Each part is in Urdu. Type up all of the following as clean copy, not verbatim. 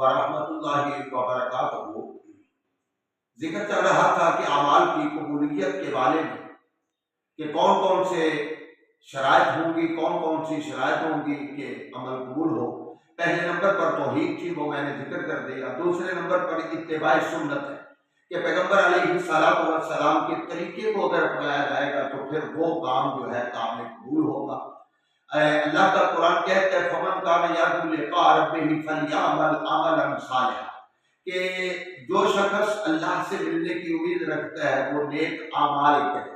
ورحمۃ اللہ وبرکاتہ۔ ذکر چل رہا تھا کہ اعمال کی قبولیت کے بارے میں کہ کون کون سے شرائط ہوں گی، کون کون سی شرائط ہوں گی کہ عمل قبول ہو۔ پہلے نمبر پر توحید تھی، وہ میں نے ذکر کر دیا۔ دوسرے نمبر پر اتباع سنت ہے کہ پیغمبر علیہ السلام کے طریقے کو اگر اپنایا جائے گا تو پھر وہ کام جو ہے قابل قبول ہوگا۔ اللہ کا قرآن کہتا ہے فَمَنْ كَانَ يَرْجُو لِقَاءَ رَبِّهِ فَلْيَعْمَلْ عَمَلًا صَالِحًا، کہ جو شخص اللہ سے ملنے کی امید رکھتا ہے وہ نیک اعمال کرے،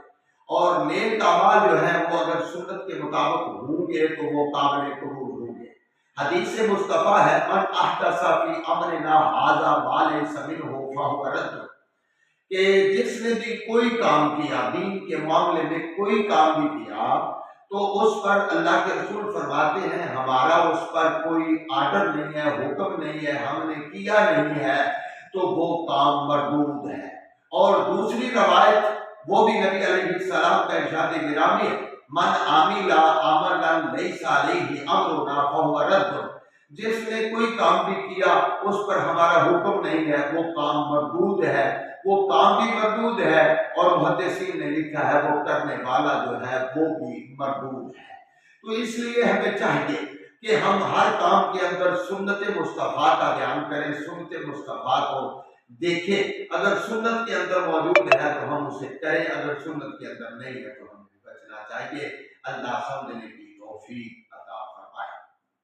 اور نیک اعمال جو ہیں وہ اگر سنت کے مطابق ہوں گے تو وہ قابل قبول ہوں گے۔ حدیث مصطفیٰ ہے من احدث فی امرنا ھذا ما لیس منہ فہو رد، کہ جس نے بھی کوئی کام کیا، دین کے معاملے میں کوئی کام بھی کیا تو اس پر اللہ کے رسول فرماتے ہیں ہمارا اس پر کوئی آرڈر نہیں ہے، حکم نہیں ہے، ہم نے کیا نہیں ہے تو وہ کام مردود ہے۔ اور دوسری روایت وہ بھی نبی علیہ السلام کا ارشاد گرامی ہے من عامل عملا لیس علیہ امرنا فہو رد، جس نے کوئی کام بھی کیا اس پر ہمارا حکم نہیں ہے وہ کام مردود ہے، وہ کام بھی مردود ہے، اور محدثین نے لکھا ہے وہ کرنے والا جو ہے وہ بھی مردود ہے۔ تو اس لیے ہمیں چاہیے کہ ہم ہر کام کے اندر سنت مصطفیٰ کا دھیان کریں، سنت مصطفیٰ کو دیکھیں، اگر سنت کے اندر موجود ہے تو ہم اسے کریں، اگر سنت کے اندر نہیں ہے تو ہمیں بچنا چاہیے۔ اللہ سمجھنے کی توفیق